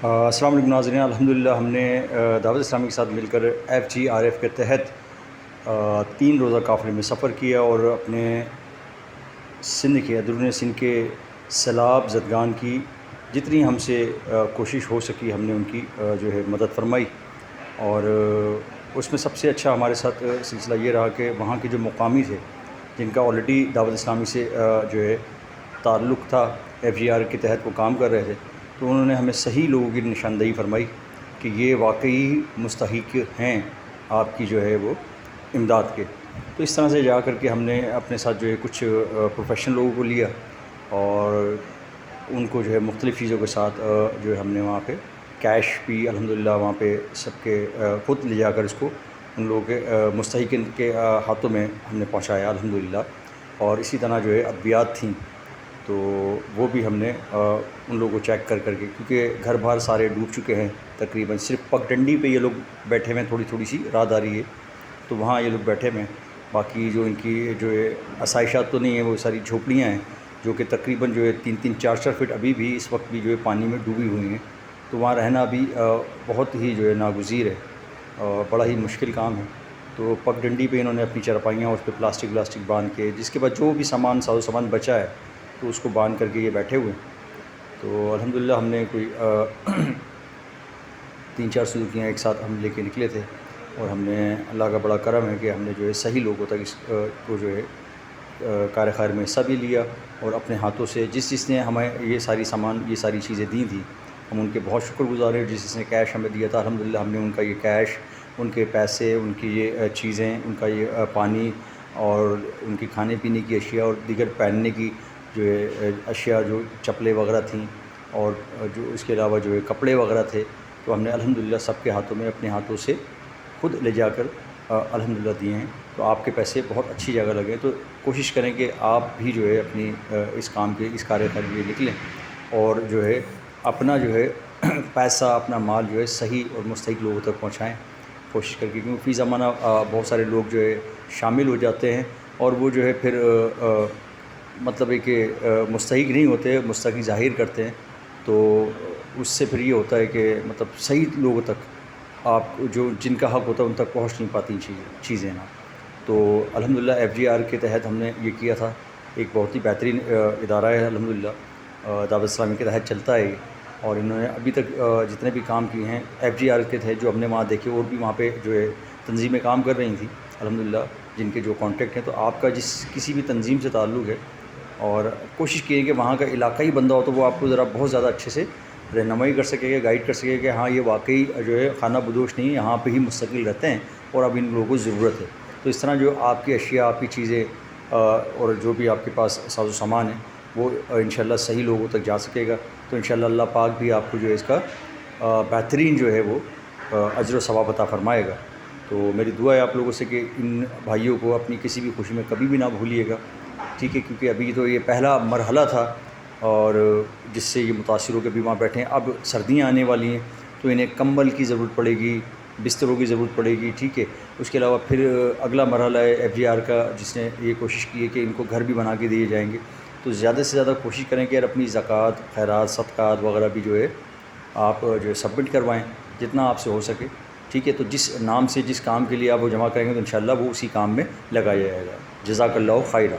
السلام علیکم ناظرین، الحمدللہ ہم نے دعوت اسلامی کے ساتھ مل کر FGRF کے تحت 3 روزہ قافلے میں سفر کیا اور اپنے سندھ کے اندرون سندھ کے سیلاب زدگان کی جتنی ہم سے کوشش ہو سکی ہم نے ان کی جو ہے مدد فرمائی۔ اور اس میں سب سے اچھا ہمارے ساتھ سلسلہ یہ رہا کہ وہاں کے جو مقامی تھے جن کا آلریڈی دعوت اسلامی سے جو ہے تعلق تھا، FGRF کے تحت وہ کام کر رہے تھے، تو انہوں نے ہمیں صحیح لوگوں کی نشاندہی فرمائی کہ یہ واقعی مستحق ہیں آپ کی جو ہے وہ امداد کے۔ تو اس طرح سے جا کر کے ہم نے اپنے ساتھ جو ہے کچھ پروفیشنل لوگوں کو لیا اور ان کو جو ہے مختلف چیزوں کے ساتھ جو ہے ہم نے وہاں پہ کیش بھی الحمدللہ وہاں پہ سب کے خود لے جا کر اس کو ان لوگوں کے مستحقین کے ہاتھوں میں ہم نے پہنچایا الحمدللہ۔ اور اسی طرح جو ہے ادویات تھیں تو وہ بھی ہم نے ان لوگوں کو چیک کر کے، کیونکہ گھر بار سارے ڈوب چکے ہیں تقریباً، صرف پگڈنڈی پہ یہ لوگ بیٹھے ہوئے ہیں، تھوڑی سی راہداری ہے تو وہاں یہ لوگ بیٹھے ہوئے ہیں۔ باقی جو ان کی جو ہے آسائشات تو نہیں ہیں، وہ ساری جھوپڑیاں ہیں جو کہ تقریباً جو ہے 3-4 فٹ ابھی بھی اس وقت بھی جو ہے پانی میں ڈوبی ہوئی ہیں، تو وہاں رہنا بھی بہت ہی جو ہے ناگزیر ہے، بڑا ہی مشکل کام ہے۔ تو پگڈنڈی پہ انہوں نے اپنی چارپائیاں اس پہ پلاسٹک باندھ کے، جس کے بعد جو بھی ساز و سامان بچا ہے تو اس کو باندھ کر کے یہ بیٹھے ہوئے ہیں۔ تو الحمدللہ ہم نے کوئی 3-4 سلوکیاں ایک ساتھ ہم لے کے نکلے تھے، اور ہم نے اللہ کا بڑا کرم ہے کہ ہم نے جو ہے صحیح لوگوں تک اس کو جو ہے کار خیر میں حصہ بھی لیا، اور اپنے ہاتھوں سے جس نے ہمیں یہ ساری چیزیں دی تھیں ہم ان کے بہت شکر گزار ہیں۔ جس نے کیش ہمیں دیا تھا الحمدللہ ہم نے ان کا یہ کیش، ان کے پیسے، ان کی یہ چیزیں، ان کا یہ پانی اور ان کی کھانے پینے کی اشیاء اور دیگر پہننے کی جو ہے اشیاء، جو چپلیں وغیرہ تھیں اور جو اس کے علاوہ جو ہے کپڑے وغیرہ تھے، تو ہم نے الحمدللہ سب کے ہاتھوں میں اپنے ہاتھوں سے خود لے جا کر الحمدللہ دیے ہیں۔ تو آپ کے پیسے بہت اچھی جگہ لگے، تو کوشش کریں کہ آپ بھی جو ہے اپنی اس کام کے اس کار خیر میں نکلیں اور جو ہے اپنا جو ہے پیسہ، اپنا مال جو ہے صحیح اور مستحق لوگوں تک پہنچائیں کوشش کر کے، کیونکہ فی زمانہ بہت سارے لوگ جو ہے شامل ہو جاتے ہیں اور وہ جو ہے پھر مطلب ہے کہ مستحق نہیں ہوتے، مستحق ظاہر کرتے ہیں، تو اس سے پھر یہ ہوتا ہے کہ مطلب صحیح لوگوں تک آپ جو جن کا حق ہوتا ہے ان تک پہنچ نہیں پاتی چیزیں نا۔ تو الحمدللہ FGR کے تحت ہم نے یہ کیا تھا، ایک بہت ہی بہترین ادارہ ہے الحمدللہ، دعوت اسلامی کے تحت چلتا ہے یہ، اور انہوں نے ابھی تک جتنے بھی کام کیے ہیں FGR کے تحت جو ہم نے وہاں دیکھے، اور بھی وہاں پہ جو ہے تنظیمیں کام کر رہی تھیں الحمدللہ جن کے جو کانٹیکٹ ہیں۔ تو آپ کا کسی بھی تنظیم سے تعلق ہے اور کوشش کیے کہ وہاں کا علاقائی بندہ ہو تو وہ آپ کو ذرا بہت زیادہ اچھے سے رہنمائی کر سکے گا، گائیڈ کر سکے گا کہ ہاں یہ واقعی جو ہے خانہ بدوش نہیں ہے، یہاں پہ ہی مستقل رہتے ہیں اور اب ان لوگوں کو ضرورت ہے۔ تو اس طرح جو آپ کی اشیاء، آپ کی چیزیں اور جو بھی آپ کے پاس ساز و سامان ہے وہ انشاءاللہ صحیح لوگوں تک جا سکے گا۔ تو انشاءاللہ اللہ پاک بھی آپ کو جو ہے اس کا بہترین جو ہے وہ اجر و ثواب عطا فرمائے گا۔ تو میری دعا ہے آپ لوگوں سے کہ ان بھائیوں کو اپنی کسی بھی خوشی میں کبھی بھی نہ بھولیے گا، ٹھیک ہے، کیونکہ ابھی تو یہ پہلا مرحلہ تھا اور جس سے یہ متاثر ہو کے بھی وہاں بیٹھے ہیں۔ اب سردیاں آنے والی ہیں تو انہیں کمبل کی ضرورت پڑے گی، بستروں کی ضرورت پڑے گی، ٹھیک ہے۔ اس کے علاوہ پھر اگلا مرحلہ ہے FGR کا، جس نے یہ کوشش کی ہے کہ ان کو گھر بھی بنا کے دیے جائیں گے۔ تو زیادہ سے زیادہ کوشش کریں کہ یار اپنی زکوٰۃ، خیرات، صدقات وغیرہ بھی جو ہے آپ جو ہے سبمٹ کروائیں جتنا آپ سے ہو سکے، ٹھیک ہے۔ تو جس نام سے جس کام کے لیے آپ وہ جمع کریں گے تو انشاءاللہ وہ اسی کام میں لگایا جائے گا۔ جزاک اللہ خیرہ۔